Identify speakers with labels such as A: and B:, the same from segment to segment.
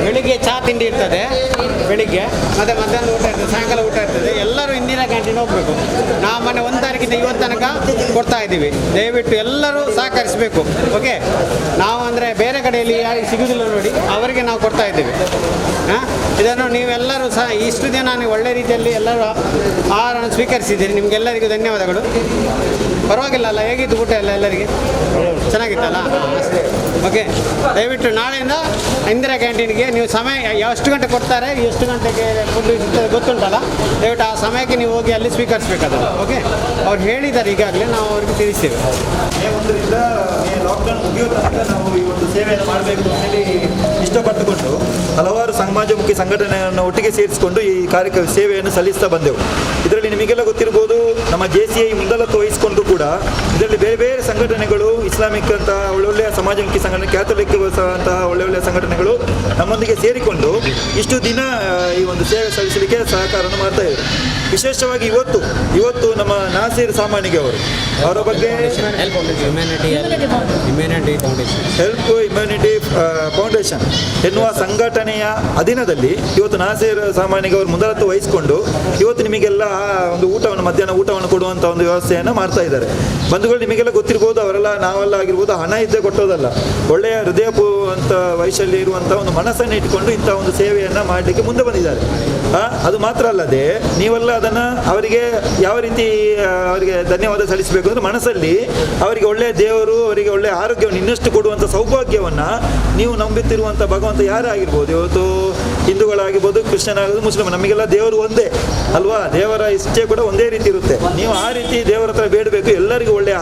A: ಬೆಳಿಗ್ಗೆ ಚಹಾ ತಿಂಡಿ ಇರ್ತದೆ, ಬೆಳಿಗ್ಗೆ ಮತ್ತು ಮಧ್ಯಾಹ್ನ ಊಟ ಇರ್ತದೆ, ಸಾಯಂಕಾಲ ಊಟ ಇರ್ತದೆ. ಎಲ್ಲರೂ ಇಂದಿರಾ ಕ್ಯಾಂಟೀನ್ ಹೋಗಬೇಕು. ನಾವು ಮೊನ್ನೆ 1 ತಾರೀಕಿಂದ ಇವತ್ತು ತನಕ ಕೊಡ್ತಾ ಇದ್ದೀವಿ. ದಯವಿಟ್ಟು ಎಲ್ಲರೂ ಸಹಕರಿಸಬೇಕು. ಓಕೆ, ನಾವು ಅಂದರೆ ಬೇರೆ ಕಡೆಯಲ್ಲಿ ಯಾರಿಗೆ ಸಿಗೋದಿಲ್ಲ ನೋಡಿ, ಅವರಿಗೆ ನಾವು ಕೊಡ್ತಾ ಇದ್ದೀವಿ. ಇದನ್ನು ನೀವೆಲ್ಲರೂ ಸಹ ಇಷ್ಟು ದಿನ ನೀವು ಒಳ್ಳೆ ರೀತಿಯಲ್ಲಿ ಎಲ್ಲರೂ ಆಹಾರವನ್ನು ಸ್ವೀಕರಿಸಿದ್ದೀರಿ. ನಿಮಗೆಲ್ಲರಿಗೂ ಧನ್ಯವಾದಗಳು. ಪರವಾಗಿಲ್ಲ ಅಲ್ಲ, ಹೇಗಿತ್ತು ಊಟ ಎಲ್ಲ ಎಲ್ಲರಿಗೆ? ಚೆನ್ನಾಗಿತ್ತಲ್ಲ? ಓಕೆ, ದಯವಿಟ್ಟು ನಾಳೆಯಿಂದ ಇಂದಿರಾ ಕ್ಯಾಂಟೀನ್ಗೆ ನೀವು ಸಮಯ ಎಷ್ಟು ಗಂಟೆ ಕೊಡ್ತಾರೆ, ಎಷ್ಟು ಗಂಟೆಗೆ ಫುಡ್ ಇರ್ತದೆ ಗೊತ್ತುಂಟಲ್ಲ, ದಯವಿಟ್ಟು ಆ ಸಮಯಕ್ಕೆ ನೀವು ಹೋಗಿ ಅಲ್ಲಿ ಸ್ವೀಕರಿಸಬೇಕಾದ್ರೆ. ಓಕೆ, ಅವ್ರು ಹೇಳಿದ್ದಾರೆ ಈಗಾಗಲೇ, ನಾವು ಅವ್ರಿಗೆ ತಿಳಿಸ್ತೇವೆ.
B: ಒಂದರಿಂದ ಲಾಕ್ಡೌನ್ ಮುಗಿಯೋ ತನಕ ನಾವು ಈ ಒಂದು ಸೇವೆಯನ್ನು ಮಾಡಬೇಕು ಅಂತೇಳಿ ಇಷ್ಟಪಟ್ಟುಕೊಂಡು ಹಲವಾರು ಸಮಾಜಮುಖಿ ಸಂಘಟನೆಯನ್ನು ಒಟ್ಟಿಗೆ ಸೇರಿಸಿಕೊಂಡು ಈ ಸೇವೆಯನ್ನು ಸಲ್ಲಿಸ್ತಾ ಬಂದೆವು. ಇದರಲ್ಲಿ ನಿಮಗೆಲ್ಲ ಗೊತ್ತಿರ್ಬೋದು, ನಮ್ಮ JCI ಮುಂದಾಳತ್ವ ವಹಿಸಿಕೊಂಡು ಕೂಡ ಇದರಲ್ಲಿ ಬೇರೆ ಬೇರೆ ಸಂಘಟನೆಗಳು, ಇಸ್ಲಾಮಿಕ್ ಅಂತ ಒಳ್ಳೊಳ್ಳೆಯ ಸಮಾಜಮುಖಿ ಸಂಘಟನೆ, ಕ್ಯಾಥಲಿಕ್ ಅಂತಹ ಒಳ್ಳೊಳ್ಳೆಯ ಸಂಘಟನೆಗಳು ನಮ್ಮೊಂದಿಗೆ ಸೇರಿಕೊಂಡು ಇಷ್ಟು ದಿನ ಈ ಒಂದು ಸೇವೆ ಸಲ್ಲಿಸಲಿಕ್ಕೆ ಸಹಕಾರವನ್ನು ಮಾಡ್ತಾ ಇದ್ದಾರೆ. ವಿಶೇಷವಾಗಿ ಇವತ್ತು ನಮ್ಮ ನಾಸೀರ್ ಸಾಮಾನಿಗೆ ಅವರ ಬಗ್ಗೆ ಹೆಲ್ಪ್ ಇಮ್ಯುನಿಟಿ ಫೌಂಡೇಶನ್ ಎನ್ನುವ ಸಂಘಟನೆಯ ಅಧೀನದಲ್ಲಿ ಇವತ್ತು ನಾಸೀರ್ ಸಾಮಾನಿಗೆ ಅವರು ಮುಂದಾಳತ್ವ ವಹಿಸಿಕೊಂಡು ಇವತ್ತು ನಿಮಗೆಲ್ಲ ಒಂದು ಮಧ್ಯಾಹ್ನ ಊಟವನ್ನು ಕೊಡುವಂಥ ಒಂದು ವ್ಯವಸ್ಥೆಯನ್ನು ಮಾಡ್ತಾ ಇದ್ದಾರೆ. ಬಂಧುಗಳು, ನಿಮಗೆಲ್ಲ ಗೊತ್ತಿರ್ಬೋದು, ಅವರೆಲ್ಲ ನಾವೆಲ್ಲ ಆಗಿರ್ಬೋದು, ಹಣ ಇದ್ದೇ ಕೊಟ್ಟೋದಲ್ಲ, ಒಳ್ಳೆಯ ಅಂತ ವೈಶಲ್ಯ ಇರುವಂಥ ಒಂದು ಮನಸ್ಸನ್ನು ಇಟ್ಕೊಂಡು ಇಂಥ ಒಂದು ಸೇವೆಯನ್ನು ಮಾಡಲಿಕ್ಕೆ ಮುಂದೆ ಬಂದಿದ್ದಾರೆ. ಅದು ಮಾತ್ರ ಅಲ್ಲದೆ ನೀವೆಲ್ಲ ಅದನ್ನು ಅವರಿಗೆ ಯಾವ ರೀತಿ ಅವರಿಗೆ ಧನ್ಯವಾದ ಸಲ್ಲಿಸಬೇಕು ಅಂದರೆ, ಮನಸ್ಸಲ್ಲಿ ಅವರಿಗೆ ಒಳ್ಳೆಯ ದೇವರು, ಅವರಿಗೆ ಒಳ್ಳೆಯ ಆರೋಗ್ಯವನ್ನು ಇನ್ನಷ್ಟು ಕೊಡುವಂಥ ಸೌಭಾಗ್ಯವನ್ನು ನೀವು ನಂಬುತ್ತಿರುವಂಥ ಭಗವಂತ ಯಾರೇ ಆಗಿರ್ಬೋದು, ಇವತ್ತು ಹಿಂದೂಗಳಾಗಿರ್ಬೋದು, ಕ್ರಿಶ್ಚಿಯನ್ ಮುಸ್ಲಿಮ್, ನಮಗೆಲ್ಲ ದೇವರು ಒಂದೇ ಅಲ್ವಾ? ದೇವರ ಇಚ್ಛೆ ಕೂಡ ಒಂದೇ ರೀತಿ ಇರುತ್ತೆ. ನೀವು ಆ ರೀತಿ ದೇವರ ಹತ್ರ ಬೇಡಬೇಕು, ಎಲ್ಲರಿಗೂ ಒಳ್ಳೆಯ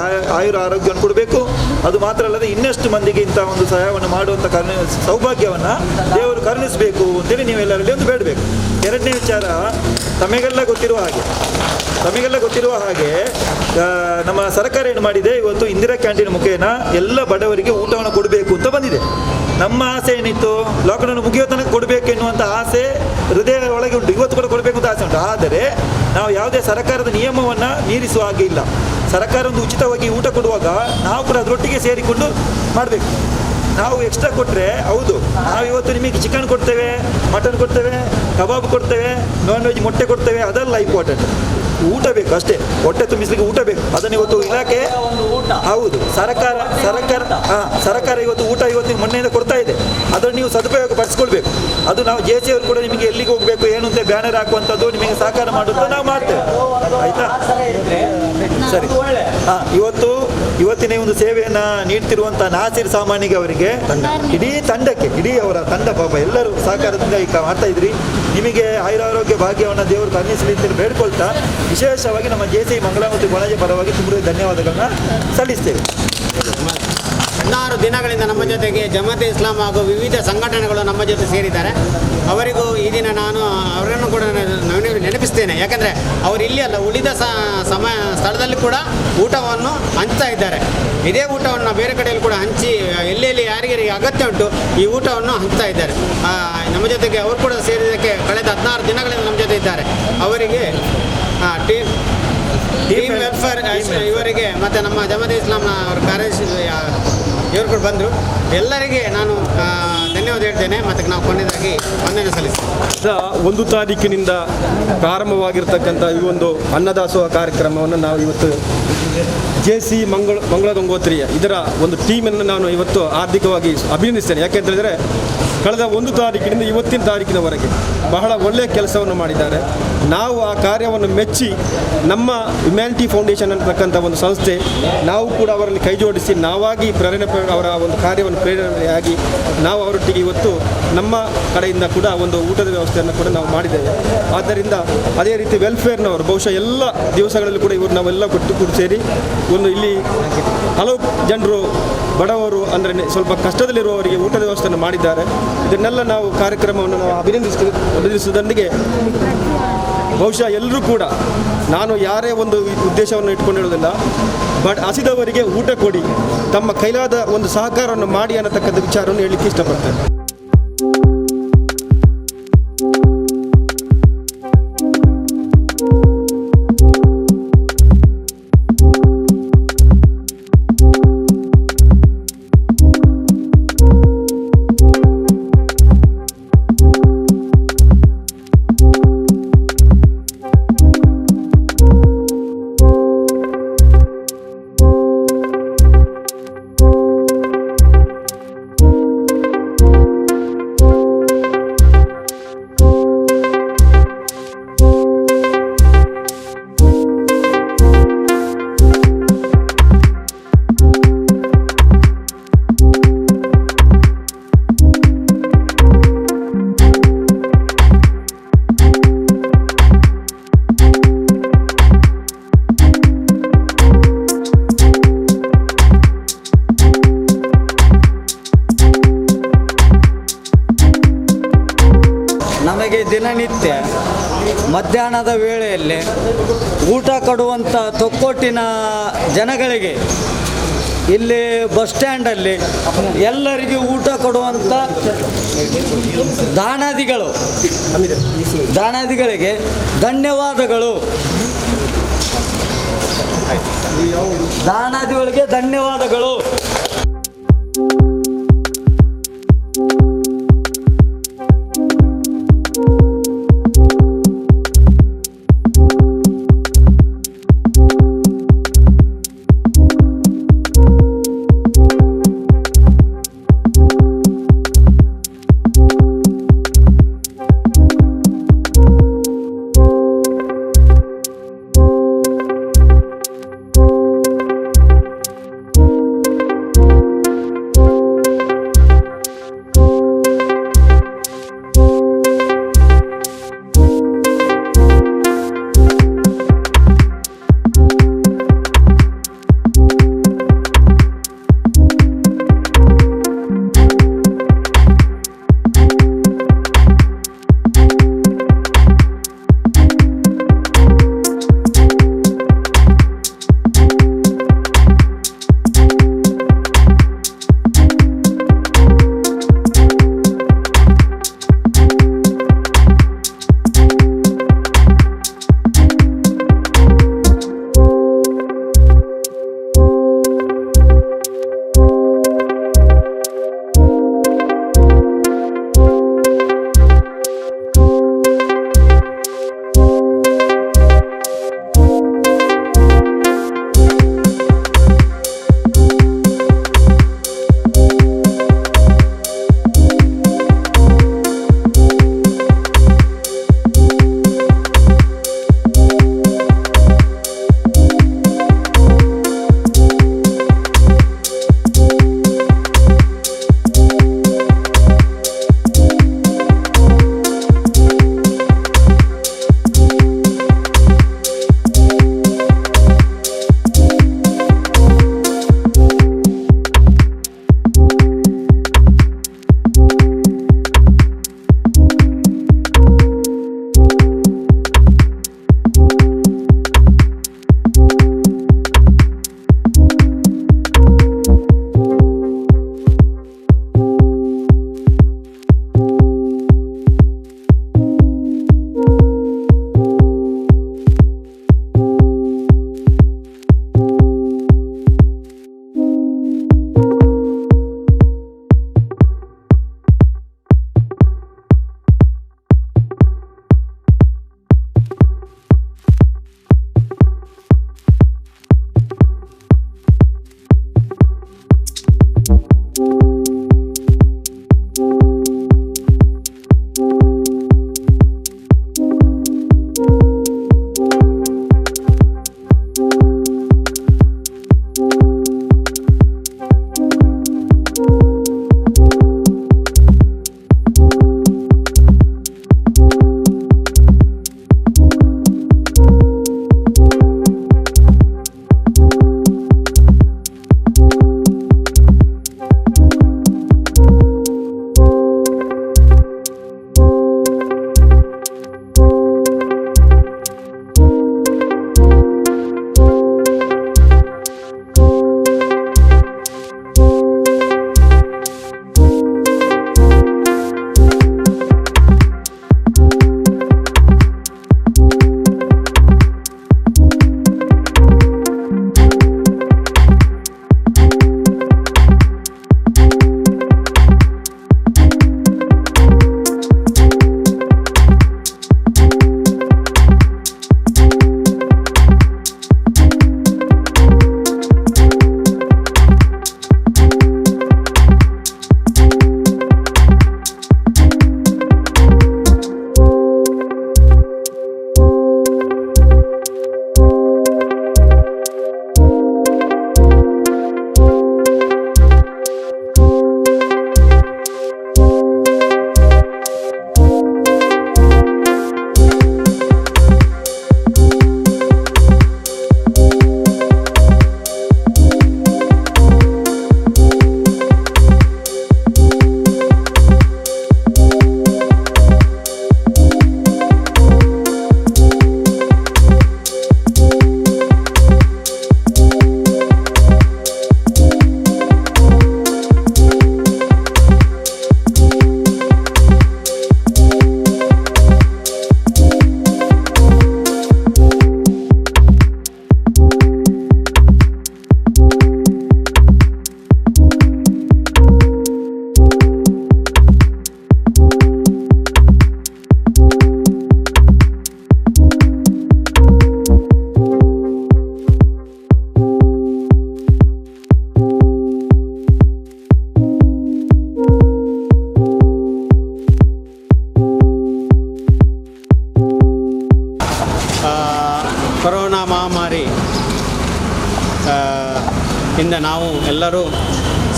B: ಆರೋಗ್ಯವನ್ನು ಕೊಡಬೇಕು. ಅದು ಮಾತ್ರ ಅಲ್ಲದೆ ಇನ್ನಷ್ಟು ಮಂದಿಗೆ ಇಂಥ ಒಂದು ಸಹಾಯವನ್ನು ಮಾಡುವಂಥ ಸೌಭಾಗ್ಯವನ್ನು ದೇವರು ಕರುಣಿಸಬೇಕು ಅಂತೇಳಿ ನೀವೆಲ್ಲರಲ್ಲಿ ಒಂದು ಬೇಡಬೇಕು. ಎರಡನೇ ವಿಚಾರ, ತಮಗೆಲ್ಲ ಗೊತ್ತಿರುವ ಹಾಗೆ ನಮ್ಮ ಸರ್ಕಾರ ಏನು ಮಾಡಿದೆ, ಇವತ್ತು ಇಂದಿರಾ ಕ್ಯಾಂಟೀನ್ ಮುಖೇನ ಎಲ್ಲ ಬಡವರಿಗೆ ಊಟವನ್ನು ಕೊಡಬೇಕು ಅಂತ ಬಂದಿದೆ. ನಮ್ಮ ಆಸೆ ಏನಿತ್ತು, ಲಾಕ್ಡೌನ್ ಮುಗಿಯೋ ತನಕ ಕೊಡಬೇಕು ಎನ್ನುವಂಥ ಆಸೆ ಹೃದಯ ಒಳಗೆ ಉಂಟು. ಇವತ್ತು ಕೂಡ ಕೊಡಬೇಕು ಅಂತ ಆಸೆ ಉಂಟು. ಆದರೆ ನಾವು ಯಾವುದೇ ಸರ್ಕಾರದ ನಿಯಮವನ್ನು ಮೀರಿಸುವ ಹಾಗೆ ಇಲ್ಲ. ಸರ್ಕಾರ ಒಂದು ಉಚಿತವಾಗಿ ಊಟ ಕೊಡುವಾಗ ನಾವು ಕೂಡ ಅದರೊಟ್ಟಿಗೆ ಸೇರಿಕೊಂಡು ಮಾಡಬೇಕು. ನಾವು ಎಕ್ಸ್ಟ್ರಾ ಕೊಟ್ಟರೆ, ಹೌದು ನಾವು ಇವತ್ತು ನಿಮಗೆ ಚಿಕನ್ ಕೊಡ್ತೇವೆ, ಮಟನ್ ಕೊಡ್ತೇವೆ, ಕಬಾಬ್ ಕೊಡ್ತೇವೆ, ನಾನ್ ವೆಜ್ ಮೊಟ್ಟೆ ಕೊಡ್ತೇವೆ, ಅದೆಲ್ಲ ಇಂಪಾರ್ಟೆಂಟ್. ಊಟ ಬೇಕು ಅಷ್ಟೇ, ಹೊಟ್ಟೆ ತುಂಬಿಸ್ಲಿಕ್ಕೆ ಊಟ ಬೇಕು. ಅದನ್ನು ಇವತ್ತು ಇಲಾಖೆ, ಹೌದು ಸರ್ಕಾರ ಇವತ್ತು ಊಟ ಮೊನ್ನೆಯಿಂದ ಕೊಡ್ತಾ ಇದೆ. ಅದನ್ನು ನೀವು ಸದುಪಯೋಗ ಪಡಿಸ್ಕೊಳ್ಬೇಕು. ಅದು ನಾವು JCI ಅವರು ಕೂಡ ನಿಮಗೆ ಎಲ್ಲಿಗೆ ಹೋಗಬೇಕು ಏನು ಅಂತ ಬ್ಯಾನರ್ ಹಾಕುವಂಥದ್ದು, ನಿಮಗೆ ಸಹಕಾರ ಮಾಡುವಂಥ ನಾವು ಮಾಡ್ತೇವೆ. ಆಯಿತಾ? ಸರಿ. ಇವತ್ತಿನ ಒಂದು ಸೇವೆಯನ್ನು ನೀಡ್ತಿರುವಂಥ ನಾಸೀರ್ ಸಾಮಾನಿಗೆ ಅವರಿಗೆ, ಇಡೀ ಅವರ ತಂಡ ಪಾಪ ಎಲ್ಲರೂ ಸಹಕಾರದಿಂದ ಈಗ ಮಾಡ್ತಾ ಇದ್ರಿ. ನಿಮಗೆ ಆಯುರಾರೋಗ್ಯ ಭಾಗ್ಯವನ್ನು ದೇವರು ಕರುಣಿಸಲಿ ಅಂತ ಬೇಡ್ಕೊಳ್ತಾ, ವಿಶೇಷವಾಗಿ ನಮ್ಮ JCI ಮಂಗಳ ಮತ್ತು ಕೊಣಾಜೆ ಪರವಾಗಿ ತುಂಬ ಧನ್ಯವಾದಗಳನ್ನ ಸಲ್ಲಿಸ್ತೇವೆ.
A: 16 ದಿನಗಳಿಂದ ನಮ್ಮ ಜೊತೆಗೆ ಜಮಾತೆ ಇಸ್ಲಾಂ ಹಾಗೂ ವಿವಿಧ ಸಂಘಟನೆಗಳು ನಮ್ಮ ಜೊತೆ ಸೇರಿದ್ದಾರೆ. ಅವರಿಗೂ ಈ ದಿನ ನಾನು ಅವರನ್ನು ಕೂಡ ನೆನಪಿಸ್ತೇನೆ. ಯಾಕಂದರೆ ಅವರು ಇಲ್ಲಿ ಅಲ್ಲ, ಉಳಿದ ಸ್ಥಳದಲ್ಲಿ ಕೂಡ ಊಟವನ್ನು ಹಂಚ್ತಾ ಇದ್ದಾರೆ. ಇದೇ ಊಟವನ್ನು ಬೇರೆ ಕಡೆಯಲ್ಲಿ ಕೂಡ ಹಂಚಿ ಎಲ್ಲೆಲ್ಲಿ ಯಾರಿಗೆ ಅಗತ್ಯ ಉಂಟು ಈ ಊಟವನ್ನು ಹಂಚ್ತಾ ಇದ್ದಾರೆ. ನಮ್ಮ ಜೊತೆಗೆ ಅವರು ಕೂಡ ಸೇರಿದ್ದಕ್ಕೆ ಕಳೆದ 16 ದಿನಗಳಿಂದ ನಮ್ಮ ಜೊತೆ ಇದ್ದಾರೆ. ಅವರಿಗೆ ಟೀಮ್ ವೆಲ್ಫೇರ್ ಇವರಿಗೆ ಮತ್ತು ನಮ್ಮ ಜಮಾತೆ ಇಸ್ಲಾಂನ ಅವರ ಕಾರ್ಯದರ್ಶಿ ಇವರು ಕೂಡ ಬಂದರು. ಎಲ್ಲರಿಗೆ ನಾನು ಧನ್ಯವಾದ ಹೇಳ್ತೇನೆ. ಮತ್ತು ನಾವು ಕೊನೆಯದಾಗಿ ವಂದನೆ ಸಲ್ಲಿಸ್ತೇನೆ.
C: 1 ತಾರೀಕಿನಿಂದ ಪ್ರಾರಂಭವಾಗಿರ್ತಕ್ಕಂಥ ಈ ಒಂದು ಅನ್ನದಾಸೋಹ ಕಾರ್ಯಕ್ರಮವನ್ನು ನಾವು ಇವತ್ತು JCI ಮಂಗಳ ಗಂಗೋತ್ರಿಯ ಇದರ ಒಂದು ಟೀಮನ್ನು ನಾನು ಇವತ್ತು ಆರ್ಥಿಕವಾಗಿ ಅಭಿನಂದಿಸ್ತೇನೆ. ಯಾಕೆಂತೇಳಿದರೆ ಕಳೆದ 1 ತಾರೀಕಿನಿಂದ ಇವತ್ತಿನ ತಾರೀಕಿನವರೆಗೆ ಬಹಳ ಒಳ್ಳೆಯ ಕೆಲಸವನ್ನು ಮಾಡಿದ್ದಾರೆ. ನಾವು ಆ ಕಾರ್ಯವನ್ನು ಮೆಚ್ಚಿ ನಮ್ಮ ಹ್ಯುಮ್ಯಾನಿಟಿ ಫೌಂಡೇಶನ್ ಅಂತಕ್ಕಂಥ ಒಂದು ಸಂಸ್ಥೆ, ನಾವು ಕೂಡ ಅವರಲ್ಲಿ ಕೈ ಜೋಡಿಸಿ ನಾವಾಗಿ ಅವರ ಒಂದು ಕಾರ್ಯವನ್ನು ಪ್ರೇರಣೆಯಾಗಿ ನಾವು ಅವರೊಟ್ಟಿಗೆ ಇವತ್ತು ನಮ್ಮ ಕಡೆಯಿಂದ ಕೂಡ ಒಂದು ಊಟದ ವ್ಯವಸ್ಥೆಯನ್ನು ಕೂಡ ನಾವು ಮಾಡಿದ್ದೇವೆ. ಆದ್ದರಿಂದ ಅದೇ ರೀತಿ ವೆಲ್ಫೇರ್ನವರು ಬಹುಶಃ ಎಲ್ಲ ದಿವಸಗಳಲ್ಲಿ ಕೂಡ ಇವರು ನಾವೆಲ್ಲ ಕೂಡ ಸೇರಿ ಒಂದು ಇಲ್ಲಿ ಹಲವು ಜನರು ಬಡವರು ಅಂದರೆ ಸ್ವಲ್ಪ ಕಷ್ಟದಲ್ಲಿರುವವರಿಗೆ ಊಟದ ವ್ಯವಸ್ಥೆಯನ್ನು ಮಾಡಿದ್ದಾರೆ. ಇದನ್ನೆಲ್ಲ ನಾವು ಕಾರ್ಯಕ್ರಮವನ್ನು ನಾವು ಅಭಿನಂದಿಸುವುದರೊಂದಿಗೆ ಬಹುಶಃ ಎಲ್ಲರೂ ಕೂಡ, ನಾನು ಯಾರೇ ಒಂದು ಉದ್ದೇಶವನ್ನು ಇಟ್ಕೊಂಡಿರೋದಿಲ್ಲ, ಬಟ್ ಹಸಿದವರಿಗೆ ಊಟ ಕೊಡಿ, ತಮ್ಮ ಕೈಲಾದ ಒಂದು ಸಹಕಾರವನ್ನು ಮಾಡಿ ಅನ್ನತಕ್ಕಂಥ ವಿಚಾರವನ್ನು ಹೇಳಲಿಕ್ಕೆ ಇಷ್ಟಪಡ್ತೇನೆ.
D: ದಿನನಿತ್ಯ ಮಧ್ಯಾಹ್ನದ ವೇಳೆಯಲ್ಲಿ ಊಟ ಕೊಡುವಂಥ ತೊಕ್ಕೊಟ್ಟಿನ ಜನಗಳಿಗೆ ಇಲ್ಲಿ ಬಸ್ ಸ್ಟ್ಯಾಂಡಲ್ಲಿ ಎಲ್ಲರಿಗೂ ಊಟ ಕೊಡುವಂಥ ದಾನಾದಿಗಳಿಗೆ ಧನ್ಯವಾದಗಳು. ದಾನಾದಿಗಳಿಗೆ ಧನ್ಯವಾದಗಳು.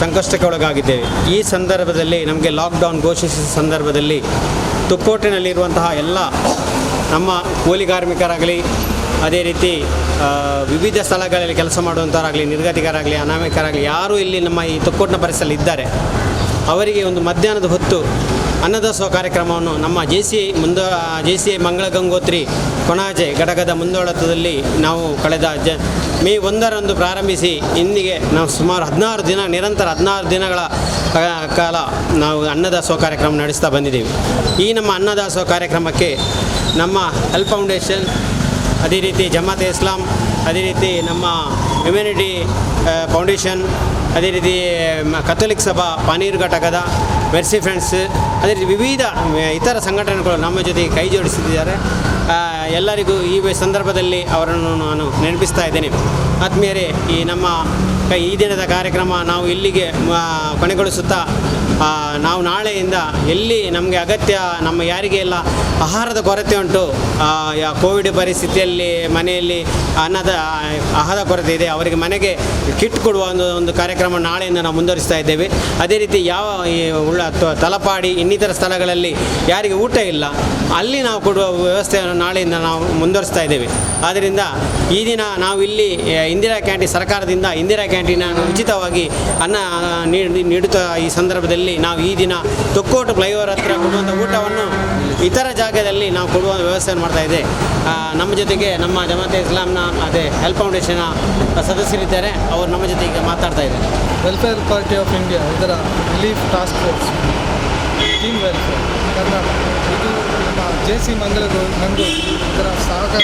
A: ಸಂಕಷ್ಟಕ್ಕೆ ಒಳಗಾಗಿದ್ದೇವೆ. ಈ ಸಂದರ್ಭದಲ್ಲಿ ನಮಗೆ ಲಾಕ್ಡೌನ್ ಘೋಷಿಸಿದ ಸಂದರ್ಭದಲ್ಲಿ ತುಕ್ಕೋಟಿನಲ್ಲಿರುವಂತಹ ಎಲ್ಲ ನಮ್ಮ ಕೂಲಿ ಕಾರ್ಮಿಕರಾಗಲಿ, ಅದೇ ರೀತಿ ವಿವಿಧ ಸ್ಥಳಗಳಲ್ಲಿ ಕೆಲಸ ಮಾಡುವಂಥವರಾಗಲಿ, ನಿರ್ಗತಿಕರಾಗಲಿ, ಅನಾಮಿಕರಾಗಲಿ ಯಾರು ಇಲ್ಲಿ ನಮ್ಮ ಈ ತುಕ್ಕೋಟಿನ ಪರಿಸರದಲ್ಲಿ ಇದ್ದಾರೆ, ಅವರಿಗೆ ಒಂದು ಮಧ್ಯಾಹ್ನದ ಹೊತ್ತು ಅನ್ನದಾಸೋಹ ಕಾರ್ಯಕ್ರಮವನ್ನು ನಮ್ಮ JCI ಮಂಗಳ ಗಂಗೋತ್ರಿ ಕೊಣಾಜೆ ಘಟಕದ ಮುಂದಾಳತ್ವದಲ್ಲಿ ನಾವು ಕಳೆದ ಮೇ 1ರಂದು ಪ್ರಾರಂಭಿಸಿ ಇಂದಿಗೆ ನಾವು ಸುಮಾರು 16 ದಿನ ನಿರಂತರ 16 ದಿನಗಳ ಕಾಲ ನಾವು ಅನ್ನದಾಸೋಹ ಕಾರ್ಯಕ್ರಮ ನಡೆಸ್ತಾ ಬಂದಿದ್ದೀವಿ. ಈ ನಮ್ಮ ಅನ್ನದಾಸೋಹ ಕಾರ್ಯಕ್ರಮಕ್ಕೆ ನಮ್ಮ ಹೆಲ್ಪ್ ಫೌಂಡೇಶನ್, ಅದೇ ರೀತಿ ಜಮಾತೆ ಇಸ್ಲಾಂ, ಅದೇ ರೀತಿ ನಮ್ಮ ಹ್ಯುಮ್ಯಾನಿಟಿ ಫೌಂಡೇಶನ್, ಅದೇ ರೀತಿ ಕಥೋಲಿಕ್ ಸಭಾ ಪಾನೀರ್ ಘಟಕದ ಮೆರ್ಸಿ ಫ್ರೆಂಡ್ಸ್, ಅದೇ ರೀತಿ ವಿವಿಧ ಇತರ ಸಂಘಟನೆಗಳು ನಮ್ಮ ಜೊತೆಗೆ ಕೈ ಜೋಡಿಸಿದ್ದಾರೆ. ಎಲ್ಲರಿಗೂ ಈ ಸಂದರ್ಭದಲ್ಲಿ ಅವರನ್ನು ನಾನು ನೆನಪಿಸ್ತಾ ಇದ್ದೇನೆ. ಆತ್ಮೀಯರೇ, ಈ ನಮ್ಮ ಈ ದಿನದ ಕಾರ್ಯಕ್ರಮ ನಾವು ಇಲ್ಲಿಗೆ ಕೊನೆಗೊಳಿಸುತ್ತಾ ನಾವು ನಾಳೆಯಿಂದ ಎಲ್ಲಿ ನಮಗೆ ಅಗತ್ಯ, ನಮ್ಮ ಯಾರಿಗೆ ಎಲ್ಲ ಆಹಾರದ ಕೊರತೆ ಉಂಟು, ಕೋವಿಡ್ ಪರಿಸ್ಥಿತಿಯಲ್ಲಿ ಮನೆಯಲ್ಲಿ ಆಹಾರದ ಕೊರತೆ ಇದೆ, ಅವರಿಗೆ ಮನೆಗೆ ಕಿಟ್ ಕೊಡುವ ಒಂದು ಕಾರ್ಯಕ್ರಮ ನಾಳೆಯಿಂದ ನಾವು ಮುಂದುವರಿಸ್ತಾ ಇದ್ದೇವೆ. ಅದೇ ರೀತಿ ಯಾವ ತಲಪಾಡಿ ಇನ್ನಿತರ ಸ್ಥಳಗಳಲ್ಲಿ ಯಾರಿಗೆ ಊಟ ಇಲ್ಲ ಅಲ್ಲಿ ನಾವು ಕೊಡುವ ವ್ಯವಸ್ಥೆಯನ್ನು ನಾಳೆಯಿಂದ ನಾವು ಮುಂದುವರಿಸ್ತಾ ಇದ್ದೇವೆ. ಆದ್ದರಿಂದ ಈ ದಿನ ನಾವು ಇಲ್ಲಿ ಇಂದಿರಾ ಕ್ಯಾಂಟೀನ್, ಸರ್ಕಾರದಿಂದ ಇಂದಿರಾ ಕ್ಯಾಂಟೀನನ್ನು ಉಚಿತವಾಗಿ ಅನ್ನ ನೀಡುತ್ತಾ ಈ ಸಂದರ್ಭದಲ್ಲಿ ನಾವು ಈ ದಿನ ತೊಕ್ಕೋಟು ಫ್ಲೈಓವರ್ ಹತ್ರ ಕೊಡುವಂಥ ಊಟವನ್ನು ಇತರ ಜಾಗದಲ್ಲಿ ನಾವು ಕೊಡುವ ವ್ಯವಸ್ಥೆಯನ್ನು ಮಾಡ್ತಾ ಇದೆ. ನಮ್ಮ ಜೊತೆಗೆ ನಮ್ಮ ಜಮಾತೆ ಇಸ್ಲಾಂನ ಅದೇ ಹೆಲ್ಪ್ ಫೌಂಡೇಶನ್ನ ಸದಸ್ಯರಿದ್ದಾರೆ, ಅವರು ನಮ್ಮ ಜೊತೆಗೆ ಮಾತಾಡ್ತಾ ಇದ್ದಾರೆ.
E: ವೆಲ್ಫೇರ್ ಪಾರ್ಟಿ ಆಫ್ ಇಂಡಿಯಾ ಇದರ relief task force team welfare Karnataka, ಇದು ನಮ್ಮ JC ಮಂಗಳ ಗಂಗೋತ್ರಿ ಇದರ ಸಹಕಾರ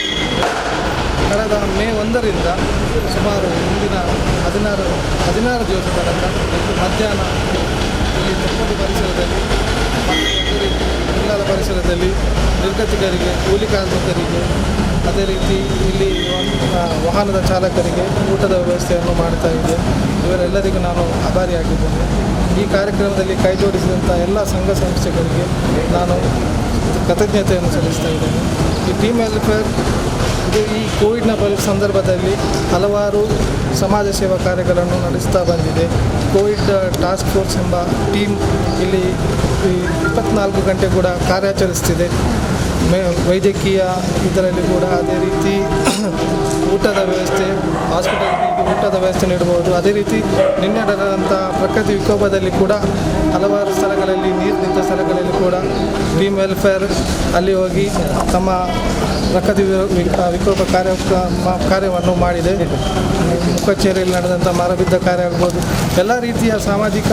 E: ಕಳೆದ ಮೇ 1ರಿಂದ ಸುಮಾರು ಮುಂದಿನ 16 ದಿವಸ ತನಕ ಮಧ್ಯಾಹ್ನ ಇಲ್ಲಿ ತೊಕ್ಕೋಟು ಪರಿಸರದಲ್ಲಿ, ಇಲ್ಲಾದ ಪರಿಸರದಲ್ಲಿ ನಿರ್ಗತಿಕರಿಗೆ, ಕೂಲಿ ಕಾರ್ಮಿಕರಿಗೆ, ಅದೇ ರೀತಿ ಇಲ್ಲಿ ವಾಹನದ ಚಾಲಕರಿಗೆ ಊಟದ ವ್ಯವಸ್ಥೆಯನ್ನು ಮಾಡ್ತಾ ಇದೆ. ಇವರೆಲ್ಲರಿಗೂ ನಾನು ಆಭಾರಿಯಾಗಿದ್ದೇನೆ. ಈ ಕಾರ್ಯಕ್ರಮದಲ್ಲಿ ಕೈ ಜೋಡಿಸಿದಂಥ ಎಲ್ಲ ಸಂಘ ಸಂಸ್ಥೆಗಳಿಗೆ ನಾನು ಕೃತಜ್ಞತೆಯನ್ನು ಸಲ್ಲಿಸ್ತಾ ಇದ್ದೇನೆ. ಈ ಟೀಮ್ ವೆಲ್ಫೇರ್ ಇದು ಈ ಕೋವಿಡ್ನ ಸಂದರ್ಭದಲ್ಲಿ ಹಲವಾರು ಸಮಾಜ ಸೇವಾ ಕಾರ್ಯಗಳನ್ನು ನಡೆಸ್ತಾ ಬಂದಿದೆ. ಕೋವಿಡ್ ಟಾಸ್ಕ್ ಫೋರ್ಸ್ ಎಂಬ ಟೀಮ್ ಇಲ್ಲಿ 24 ಗಂಟೆ ಕೂಡ ಕಾರ್ಯಾಚರಿಸ್ತಿದೆ. ವೈದ್ಯಕೀಯ ಇದರಲ್ಲಿ ಕೂಡ ಅದೇ ರೀತಿ ಊಟದ ವ್ಯವಸ್ಥೆ, ಹಾಸ್ಪಿಟಲ್ಗಳಿಗೆ ಊಟದ ವ್ಯವಸ್ಥೆ ನೀಡಬಹುದು. ಅದೇ ರೀತಿ ನಿನ್ನೆ ನಡೆದಂಥ ಪ್ರಕೃತಿ ವಿಕೋಪದಲ್ಲಿ ಕೂಡ ಹಲವಾರು ಸ್ಥಳಗಳಲ್ಲಿ, ನೀರು ನಿಂತ ಸ್ಥಳಗಳಲ್ಲಿ ಕೂಡ ಟೀಮ್ ವೆಲ್ಫೇರ್ ಅಲ್ಲಿ ಹೋಗಿ ತಮ್ಮ ಪ್ರಕೃತಿ ವಿಕೋಪ ಕಾರ್ಯವನ್ನು ಮಾಡಿದೆ. ಮುಖಚೇರಿಯಲ್ಲಿ ನಡೆದಂಥ ಮರಬಿದ್ದ ಕಾರ್ಯ ಆಗ್ಬೋದು, ಎಲ್ಲ ರೀತಿಯ ಸಾಮಾಜಿಕ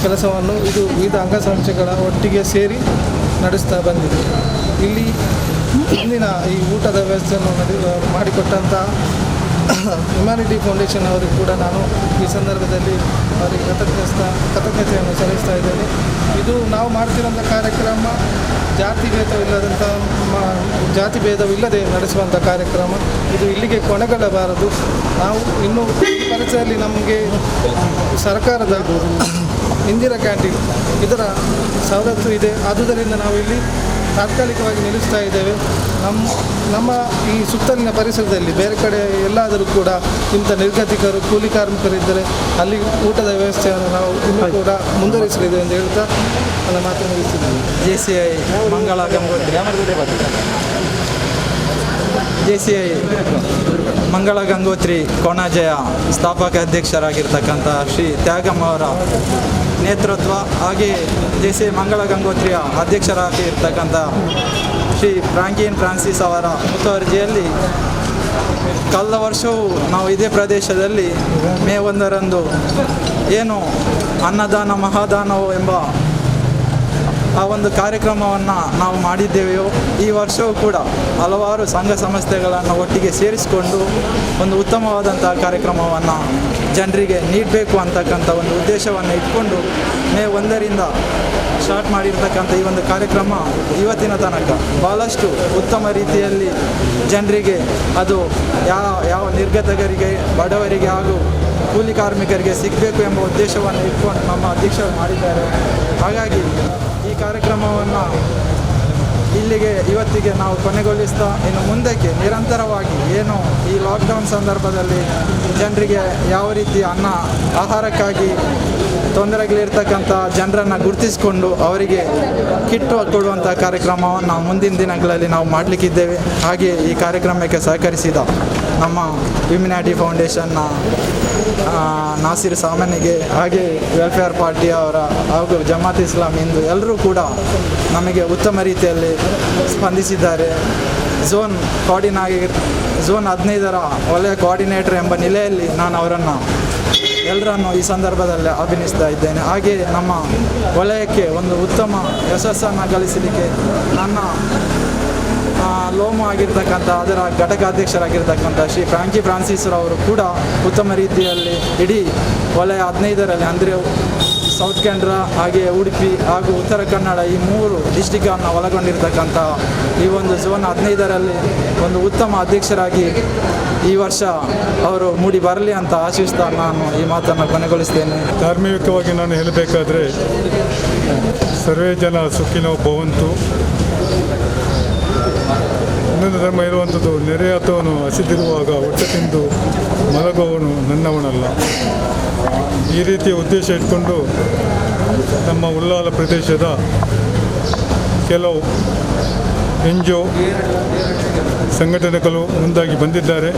E: ಕೆಲಸವನ್ನು ಇದು ವಿವಿಧ ಅಂಗಸಂಸ್ಥೆಗಳ ಒಟ್ಟಿಗೆ ಸೇರಿ ನಡೆಸ್ತಾ ಬಂದಿದೆ. ಇಲ್ಲಿ ಇಂದಿನ ಈ ಊಟದ ವ್ಯವಸ್ಥೆಯನ್ನು ಮಾಡಿಕೊಟ್ಟಂಥ ಹ್ಯುಮ್ಯಾನಿಟಿ ಫೌಂಡೇಶನ್ ಅವರಿಗೆ ಕೂಡ ನಾನು ಈ ಸಂದರ್ಭದಲ್ಲಿ ಅವರಿಗೆ ಕೃತಜ್ಞತೆಯನ್ನು ಸಲ್ಲಿಸ್ತಾ ಇದ್ದೇನೆ. ಇದು ನಾವು ಮಾಡ್ತಿರೋಂಥ ಕಾರ್ಯಕ್ರಮ ಜಾತಿ ಭೇದವಿಲ್ಲದೆ ನಡೆಸುವಂಥ ಕಾರ್ಯಕ್ರಮ. ಇದು ಇಲ್ಲಿಗೆ ಕೊನೆಗೊಳ್ಳಬಾರದು. ನಾವು ಇನ್ನೂ ಈ ಪರಿಸರದಲ್ಲಿ ನಮಗೆ ಸರ್ಕಾರದ ಇಂದಿರಾ ಕ್ಯಾಂಟೀನ್ ಇದರ ಸವಲತ್ತು ಇದೆ. ಆದುದರಿಂದ ನಾವು ಇಲ್ಲಿ ತಾತ್ಕಾಲಿಕವಾಗಿ ನಿಲ್ಲಿಸ್ತಾ ಇದ್ದೇವೆ. ನಮ್ಮ ಈ ಸುತ್ತಲಿನ ಪರಿಸರದಲ್ಲಿ ಬೇರೆ ಕಡೆ ಎಲ್ಲಾದರೂ ಕೂಡ ಇಂಥ ನಿರ್ಗತಿಕರು, ಕೂಲಿ ಕಾರ್ಮಿಕರಿದ್ದರೆ ಅಲ್ಲಿ ಊಟದ ವ್ಯವಸ್ಥೆಯನ್ನು ನಾವು ಇನ್ನೂ ಕೂಡ ಮುಂದುವರಿಸಲಿದೆ ಎಂದು ಹೇಳ್ತಾ ನನ್ನ ಮಾತು ಮುಗಿಸ್ತಿದ್ದೇನೆ.
F: JCI ಮಂಗಳ ಗಂಗೋತ್ರಿ, JCI ಮಂಗಳ ಗಂಗೋತ್ರಿ ಕೊಣಾಜೆಯ ಸ್ಥಾಪಕ ಅಧ್ಯಕ್ಷರಾಗಿರ್ತಕ್ಕಂಥ ಶ್ರೀ ತ್ಯಾಗಮ್ಮ ಅವರ ನೇತೃತ್ವ, ಹಾಗೆಯೇ JCI ಮಂಗಳ ಗಂಗೋತ್ರಿಯ ಅಧ್ಯಕ್ಷರಾಗಿರ್ತಕ್ಕಂಥ ಶ್ರೀ ಫ್ರಾನ್ಸಿಸ್ ಅವರ ಮುತುವರ್ಜಿಯಲ್ಲಿ ಕಳೆದ ವರ್ಷವೂ ನಾವು ಇದೇ ಪ್ರದೇಶದಲ್ಲಿ ಮೇ 1ರಂದು ಏನು ಅನ್ನದಾನ ಮಹಾದಾನವು ಎಂಬ ಆ ಒಂದು ಕಾರ್ಯಕ್ರಮವನ್ನು ನಾವು ಮಾಡಿದ್ದೇವೆಯೋ, ಈ ವರ್ಷವೂ ಕೂಡ ಹಲವಾರು ಸಂಘ ಸಂಸ್ಥೆಗಳನ್ನು ಒಟ್ಟಿಗೆ ಸೇರಿಸಿಕೊಂಡು ಒಂದು ಉತ್ತಮವಾದಂಥ ಕಾರ್ಯಕ್ರಮವನ್ನು ಜನರಿಗೆ ನೀಡಬೇಕು ಅಂತಕ್ಕಂಥ ಒಂದು ಉದ್ದೇಶವನ್ನು ಇಟ್ಕೊಂಡು ಮೇ 1ರಿಂದ ಸ್ಟಾರ್ಟ್ ಮಾಡಿರ್ತಕ್ಕಂಥ ಈ ಒಂದು ಕಾರ್ಯಕ್ರಮ ಇವತ್ತಿನ ತನಕ ಭಾಳಷ್ಟು ಉತ್ತಮ ರೀತಿಯಲ್ಲಿ ಜನರಿಗೆ, ಅದು ಯಾವ ನಿರ್ಗತಿಕರಿಗೆ, ಬಡವರಿಗೆ ಹಾಗೂ ಕೂಲಿ ಕಾರ್ಮಿಕರಿಗೆ ಸಿಗಬೇಕು ಎಂಬ ಉದ್ದೇಶವನ್ನು ಇಟ್ಕೊಂಡು ನಮ್ಮ ಅಧ್ಯಕ್ಷರು ಮಾಡಿದ್ದಾರೆ. ಹಾಗಾಗಿ ಈ ಕಾರ್ಯಕ್ರಮವನ್ನು ಇಲ್ಲಿಗೆ ಇವತ್ತಿಗೆ ನಾವು ಕೊನೆಗೊಳಿಸ್ತಾ ಇನ್ನು ಮುಂದಕ್ಕೆ ನಿರಂತರವಾಗಿ ಏನು ಈ ಲಾಕ್ಡೌನ್ ಸಂದರ್ಭದಲ್ಲಿ ಜನರಿಗೆ ಯಾವ ರೀತಿ ಆಹಾರಕ್ಕಾಗಿ ತೊಂದರೆಗಳಿರ್ತಕ್ಕಂಥ ಜನರನ್ನು ಗುರುತಿಸಿಕೊಂಡು ಅವರಿಗೆ ಕಿಟ್ ಕೊಡುವಂಥ ಕಾರ್ಯಕ್ರಮವನ್ನು ನಾವು ಮುಂದಿನ ದಿನಗಳಲ್ಲಿ ನಾವು ಮಾಡಲಿಕ್ಕಿದ್ದೇವೆ. ಹಾಗೆ ಈ ಕಾರ್ಯಕ್ರಮಕ್ಕೆ ಸಹಕರಿಸಿದ ನಮ್ಮ ಹ್ಯುಮ್ಯಾನಿಟಿ ಫೌಂಡೇಶನ್ನ ನಾಸಿರ್ ಸಾಮಾನಿಗೆ, ಹಾಗೆ ವೆಲ್ಫೇರ್ ಪಾರ್ಟಿಯವರ ಹಾಗೂ ಜಮಾತ್ ಇಸ್ಲಾಂ ಹಿಂದೂ ಎಲ್ಲರೂ ಕೂಡ ನಮಗೆ ಉತ್ತಮ ರೀತಿಯಲ್ಲಿ ಸ್ಪಂದಿಸಿದ್ದಾರೆ. ಝೋನ್ 15ರ ಒಳ್ಳೆಯ ಕೋಆರ್ಡಿನೇಟರ್ ಎಂಬ ನೆಲೆಯಲ್ಲಿ ನಾನು ಅವರನ್ನು ಎಲ್ಲರನ್ನು ಈ ಸಂದರ್ಭದಲ್ಲಿ ಅಭಿನಯಿಸ್ತಾ ಇದ್ದೇನೆ. ಹಾಗೆ ನಮ್ಮ ವಲಯಕ್ಕೆ ಒಂದು ಉತ್ತಮ ಯಶಸ್ಸನ್ನು ಗಳಿಸಲಿಕ್ಕೆ ನನ್ನ ಲೋಮು ಆಗಿರ್ತಕ್ಕಂಥ ಅದರ ಘಟಕಾಧ್ಯಕ್ಷರಾಗಿರ್ತಕ್ಕಂಥ ಶ್ರೀ ಫ್ರಾನ್ಸಿಸ್ರವರು ಕೂಡ ಉತ್ತಮ ರೀತಿಯಲ್ಲಿ ಇಡೀ ವಲಯ 15ರಲ್ಲಿ ಅಂದರೆ ಸೌತ್ ಕೆನರಾ, ಹಾಗೆ ಉಡುಪಿ ಹಾಗೂ ಉತ್ತರ ಕನ್ನಡ ಈ 3 ಡಿಸ್ಟಿಕನ್ನು ಒಳಗೊಂಡಿರ್ತಕ್ಕಂಥ ಈ ಒಂದು ಝೋನ್ 15ರಲ್ಲಿ ಒಂದು ಉತ್ತಮ ಅಧ್ಯಕ್ಷರಾಗಿ ಈ ವರ್ಷ ಅವರು ಮೂಡಿ ಬರಲಿ ಅಂತ ಆಶಿಸ್ತಾ ನಾನು ಈ ಮಾತನ್ನು ಕೊನೆಗೊಳಿಸ್ತೇನೆ.
G: ಧಾರ್ಮಿಕವಾಗಿ ನಾನು ಹೇಳಬೇಕಾದ್ರೆ ಸರ್ವೇ ಜನ ಸುಖಿನೋ ಭವಂತು. ಇನ್ನೊಂದು ಧರ್ಮ ಇರುವಂಥದ್ದು, ನೆರೆಯಾತವನು ಹಸಿದಿರುವಾಗ ಹೊಟ್ಟೆ ತಿಂದು ಮಲಗುವವನು ನನ್ನವನಲ್ಲ. ಈ ರೀತಿಯ ಉದ್ದೇಶ ಇಟ್ಕೊಂಡು ನಮ್ಮ ಉಳ್ಳಾಲ ಪ್ರದೇಶದ ಕೆಲವು NGO ಸಂಘಟನೆಗಳು ಮುಂದಾಗಿ ಬಂದಿದ್ದಾರೆ.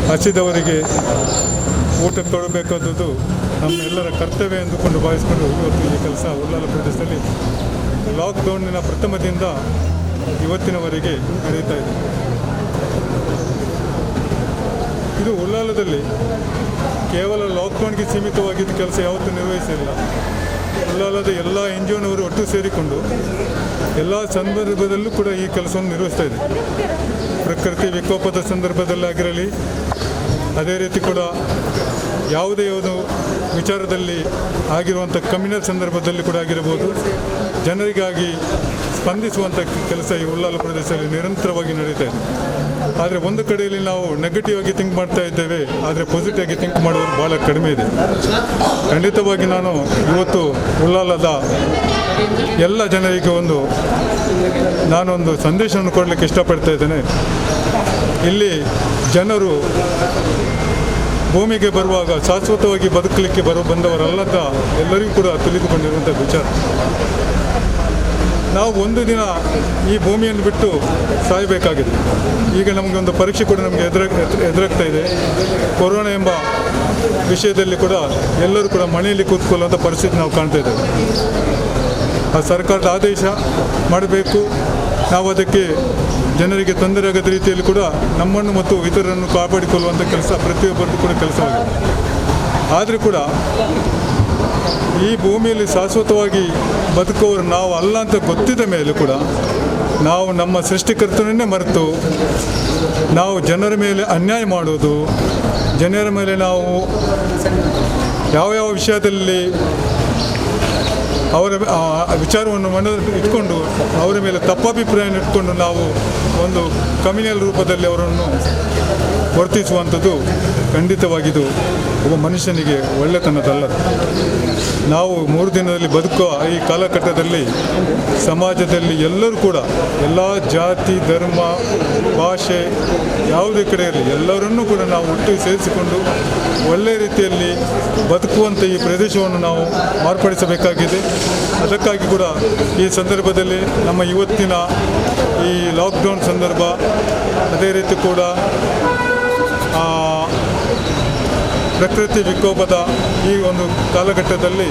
G: ಹಸಿದವರಿಗೆ ಊಟ ಕೊಡಬೇಕಾದದ್ದು ನಮ್ಮೆಲ್ಲರ ಕರ್ತವ್ಯ ಎಂದುಕೊಂಡು ಭಾವಿಸಿಕೊಂಡು ಇವತ್ತು ಈ ಕೆಲಸ ಉಳ್ಳಾಲ ಪ್ರದೇಶದಲ್ಲಿ ಲಾಕ್ಡೌನಿನ ಪ್ರಥಮದಿಂದ ಇವತ್ತಿನವರೆಗೆ ನಡೀತಾ ಇದೆ. ಇದು ಉಳ್ಳಾಲದಲ್ಲಿ ಕೇವಲ ಲಾಕ್ಡೌನ್ಗೆ ಸೀಮಿತವಾಗಿದ್ದ ಕೆಲಸ ಯಾವತ್ತೂ ನಿರ್ವಹಿಸಿಲ್ಲ. ಉಳ್ಳಾಲದ ಎಲ್ಲ NGOನವರು ಒಟ್ಟು ಸೇರಿಕೊಂಡು ಎಲ್ಲ ಸಂದರ್ಭದಲ್ಲೂ ಕೂಡ ಈ ಕೆಲಸವನ್ನು ನಿರ್ವಹಿಸ್ತಾ ಇದೆ. ಪ್ರಕೃತಿ ವಿಕೋಪದ ಸಂದರ್ಭದಲ್ಲಾಗಿರಲಿ, ಅದೇ ರೀತಿ ಕೂಡ ಯಾವುದೇ ಒಂದು ವಿಚಾರದಲ್ಲಿ ಆಗಿರುವಂಥ ಕಮ್ಯುನಲ್ ಸಂದರ್ಭದಲ್ಲಿ ಕೂಡ ಆಗಿರಬಹುದು, ಜನರಿಗಾಗಿ ಸ್ಪಂದಿಸುವಂಥ ಕೆಲಸ ಈ ಉಳ್ಳಾಲ ಪ್ರದೇಶದಲ್ಲಿ ನಿರಂತರವಾಗಿ ನಡೀತಾ ಇದೆ. ಆದರೆ ಒಂದು ಕಡೆಯಲ್ಲಿ ನಾವು ನೆಗೆಟಿವ್ ಆಗಿ ಥಿಂಕ್ ಮಾಡ್ತಾ ಇದ್ದೇವೆ, ಆದರೆ ಪಾಸಿಟಿವ್ ಆಗಿ ಥಿಂಕ್ ಮಾಡೋದು ಭಾಳ ಕಡಿಮೆ ಇದೆ. ಖಂಡಿತವಾಗಿ ನಾನು ಇವತ್ತು ಉಳ್ಳಾಲದ ಎಲ್ಲ ಜನರಿಗೆ ನಾನೊಂದು ಸಂದೇಶವನ್ನು ಕೊಡಲಿಕ್ಕೆ ಇಷ್ಟಪಡ್ತಾ ಇದ್ದೇನೆ. ಇಲ್ಲಿ ಜನರು ಭೂಮಿಗೆ ಬರುವಾಗ ಶಾಶ್ವತವಾಗಿ ಬದುಕಲಿಕ್ಕೆ ಬಂದವರಲ್ಲದ ಎಲ್ಲರಿಗೂ ಕೂಡ ತಿಳಿದುಕೊಂಡಿರುವಂಥ ವಿಚಾರ. ನಾವು ಒಂದು ದಿನ ಈ ಭೂಮಿಯನ್ನು ಬಿಟ್ಟು ಸಾಯಬೇಕಾಗಿದೆ. ಈಗ ನಮಗೊಂದು ಪರೀಕ್ಷೆ ಕೂಡ ನಮಗೆ ಎದುರಾಗ್ತಾ ಇದೆ. ಕೊರೋನಾ ಎಂಬ ವಿಷಯದಲ್ಲಿ ಕೂಡ ಎಲ್ಲರೂ ಕೂಡ ಮನೆಯಲ್ಲಿ ಕೂತ್ಕೊಳ್ಳುವಂಥ ಪರಿಸ್ಥಿತಿ ನಾವು ಕಾಣ್ತಾ ಇದ್ದೇವೆ. ಆ ಸರ್ಕಾರದ ಆದೇಶ ಮಾಡಬೇಕು. ನಾವು ಅದಕ್ಕೆ ಜನರಿಗೆ ತೊಂದರೆ ಆಗದ ರೀತಿಯಲ್ಲಿ ಕೂಡ ನಮ್ಮನ್ನು ಮತ್ತು ಇತರರನ್ನು ಕಾಪಾಡಿಕೊಳ್ಳುವಂಥ ಕೆಲಸ ಪ್ರತಿಯೊಬ್ಬರದ್ದು ಕೂಡ ಕೆಲಸವಾಗಿದೆ. ಆದರೆ ಕೂಡ ಈ ಭೂಮಿಯಲ್ಲಿ ಶಾಶ್ವತವಾಗಿ ಬದುಕುವವರು ನಾವು ಅಲ್ಲ ಅಂತ ಗೊತ್ತಿದ್ದ ಮೇಲೆ ಕೂಡ ನಾವು ನಮ್ಮ ಸೃಷ್ಟಿಕರ್ತನನ್ನೇ ಮರೆತು ನಾವು ಜನರ ಮೇಲೆ ಅನ್ಯಾಯ ಮಾಡೋದು, ಜನರ ಮೇಲೆ ನಾವು ಯಾವ ವಿಷಯದಲ್ಲಿ ಅವರ ವಿಚಾರವನ್ನು ಇಟ್ಕೊಂಡು ಅವರ ಮೇಲೆ ತಪ್ಪಾಭಿಪ್ರಾಯ ಇಟ್ಕೊಂಡು ನಾವು ಒಂದು ಕಮ್ಯುನಲ್ ರೂಪದಲ್ಲಿ ಅವರನ್ನು ವರ್ತಿಸುವಂಥದ್ದು ಖಂಡಿತವಾಗಿದ್ದು ಒಬ್ಬ ಮನುಷ್ಯನಿಗೆ ಒಳ್ಳೆತನದಲ್ಲ. ನಾವು 3 ದಿನದಲ್ಲಿ ಬದುಕುವ ಈ ಕಾಲಘಟ್ಟದಲ್ಲಿ ಸಮಾಜದಲ್ಲಿ ಎಲ್ಲರೂ ಕೂಡ ಎಲ್ಲ ಜಾತಿ, ಧರ್ಮ, ಭಾಷೆ ಯಾವುದೇ ಕಡೆ ಇರಲಿ ಎಲ್ಲರನ್ನೂ ಕೂಡ ನಾವು ಒಟ್ಟಿಗೆ ಸೇರಿಸಿಕೊಂಡು ಒಳ್ಳೆಯ ರೀತಿಯಲ್ಲಿ ಬದುಕುವಂಥ ಈ ಪ್ರದೇಶವನ್ನು ನಾವು ಮಾರ್ಪಡಿಸಬೇಕಾಗಿದೆ. ಅದಕ್ಕಾಗಿ ಕೂಡ ಈ ಸಂದರ್ಭದಲ್ಲಿ ನಮ್ಮ ಇವತ್ತಿನ ಈ ಲಾಕ್ಡೌನ್ ಸಂದರ್ಭ, ಅದೇ ರೀತಿ ಕೂಡ ಪ್ರಕೃತಿ ವಿಕೋಪದ ಈ ಒಂದು ಕಾಲಘಟ್ಟದಲ್ಲಿ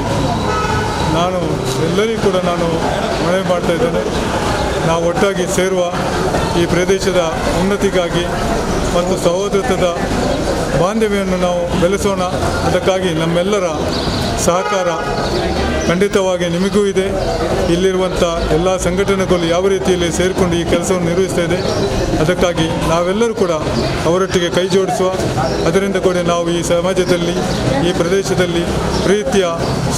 G: ನಾನು ಎಲ್ಲರಿಗೂ ಕೂಡ ಮನವಿ ಮಾಡ್ತಾ ಇದ್ದೇನೆ. ನಾವು ಒಟ್ಟಾಗಿ ಸೇರುವ ಈ ಪ್ರದೇಶದ ಉನ್ನತಿಗಾಗಿ ಮತ್ತು ಸಹೋದರತ್ವದ ಬಾಂಧವ್ಯವನ್ನು ನಾವು ಬೆಳೆಸೋಣ. ಅದಕ್ಕಾಗಿ ನಮ್ಮೆಲ್ಲರ ಸಹಕಾರ ಖಂಡಿತವಾಗಿ ನಿಮಗೂ ಇದೆ. ಇಲ್ಲಿರುವಂಥ ಎಲ್ಲ ಸಂಘಟನೆಗಳು ಯಾವ ರೀತಿಯಲ್ಲಿ ಸೇರಿಕೊಂಡು ಈ ಕೆಲಸವನ್ನು ನಿರ್ವಹಿಸ್ತಾ ಇದೆ, ಅದಕ್ಕಾಗಿ ನಾವೆಲ್ಲರೂ ಕೂಡ ಅವರೊಟ್ಟಿಗೆ ಕೈ ಜೋಡಿಸುವ. ಅದರಿಂದ ಕೂಡ ನಾವು ಈ ಸಮಾಜದಲ್ಲಿ, ಈ ಪ್ರದೇಶದಲ್ಲಿ ಪ್ರೀತಿಯ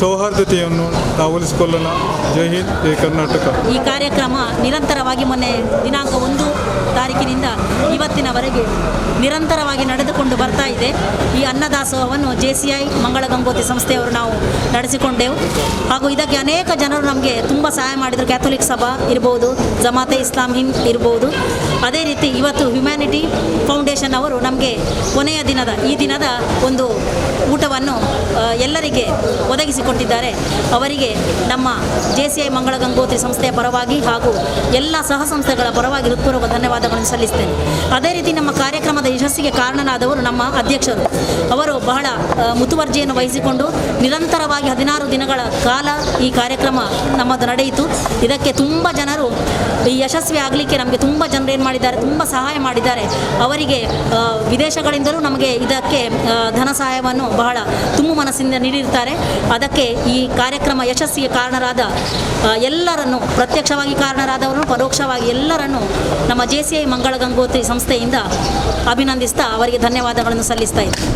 G: ಸೌಹಾರ್ದತೆಯನ್ನು ನಾವು ಉಳಿಸಿಕೊಳ್ಳೋಣ. ಜೈ ಹಿಂದ್, ಜೈ ಕರ್ನಾಟಕ.
H: ಈ ಕಾರ್ಯಕ್ರಮ ನಿರಂತರವಾಗಿ ಮೊನ್ನೆ ದಿನಾಂಕ 1 ತಾರೀಕಿನಿಂದ ಇವತ್ತಿನವರೆಗೆ ನಿರಂತರವಾಗಿ ನಡೆದುಕೊಂಡು ಬರ್ತಾ ಇದೆ. ಈ ಅನ್ನದಾಸೋಹವನ್ನು JCI ಮಂಗಳ ಗಂಗೋತ್ರಿ ಸಂಸ್ಥೆಯವರು ನಾವು ನಡೆಸಿಕೊಂಡೆವು. ಹಾಗೂ ಇದಕ್ಕೆ ಅನೇಕ ಜನರು ನಮಗೆ ತುಂಬ ಸಹಾಯ ಮಾಡಿದರು. ಕ್ಯಾಥೋಲಿಕ್ ಸಭಾ ಇರ್ಬೋದು, ಜಮಾತೆ ಇಸ್ಲಾಂ ಹಿಂದ್ ಇರ್ಬೋದು. ಅದೇ ರೀತಿ ಇವತ್ತು ಹ್ಯುಮ್ಯಾನಿಟಿ ಫೌಂಡೇಶನ್ ಅವರು ನಮಗೆ ಕೊನೆಯ ಈ ದಿನದ ಒಂದು ಊಟವನ್ನು ಎಲ್ಲರಿಗೆ ಒದಗಿಸಿಕೊಟ್ಟಿದ್ದಾರೆ. ಅವರಿಗೆ ನಮ್ಮ JCI ಮಂಗಳ ಗಂಗೋತ್ರಿ ಸಂಸ್ಥೆಯ ಪರವಾಗಿ ಹಾಗೂ ಎಲ್ಲ ಸಹ ಸಂಸ್ಥೆಗಳ ಪರವಾಗಿ ಹೃತ್ಪೂರ್ವಕ ಧನ್ಯವಾದಗಳನ್ನು ಸಲ್ಲಿಸ್ತೇನೆ. ಅದೇ ರೀತಿ ನಮ್ಮ ಕಾರ್ಯಕ್ರಮದ ಯಶಸ್ಸಿಗೆ ಕಾರಣನಾದವರು ನಮ್ಮ ಅಧ್ಯಕ್ಷರು. ಅವರು ಬಹಳ ಮುತುವರ್ಜಿಯನ್ನು ವಹಿಸಿಕೊಂಡು ನಿರಂತರವಾಗಿ 16 ದಿನಗಳ ಕಾಲ ಈ ಕಾರ್ಯಕ್ರಮ ನಮ್ಮದು ನಡೆಯಿತು. ಇದಕ್ಕೆ ತುಂಬ ಜನರು ಈ ಯಶಸ್ವಿ ಆಗಲಿಕ್ಕೆ ನಮಗೆ ತುಂಬ ಜನರು ಏನು ಮಾಡಿದ್ದಾರೆ, ತುಂಬ ಸಹಾಯ ಮಾಡಿದ್ದಾರೆ. ಅವರಿಗೆ ವಿದೇಶಗಳಿಂದಲೂ ನಮಗೆ ಇದಕ್ಕೆ ಧನ ಸಹಾಯವನ್ನು ಬಹಳ ತುಂಬ ಮನಸ್ಸಿಂದ ನೀಡಿರ್ತಾರೆ. ಅದಕ್ಕೆ ಈ ಕಾರ್ಯಕ್ರಮ ಯಶಸ್ಸಿಗೆ ಕಾರಣರಾದ ಎಲ್ಲರನ್ನು, ಪ್ರತ್ಯಕ್ಷವಾಗಿ ಕಾರಣರಾದವರನ್ನು, ಪರೋಕ್ಷವಾಗಿ ಎಲ್ಲರನ್ನು ನಮ್ಮ JCI ಮಂಗಳ ಗಂಗೋತ್ರಿ ಸಂಸ್ಥೆಯಿಂದ ಅಭಿನಂದಿಸ್ತಾ ಅವರಿಗೆ ಧನ್ಯವಾದಗಳನ್ನು ಸಲ್ಲಿಸ್ತಾ ಇದ್ದೀನಿ.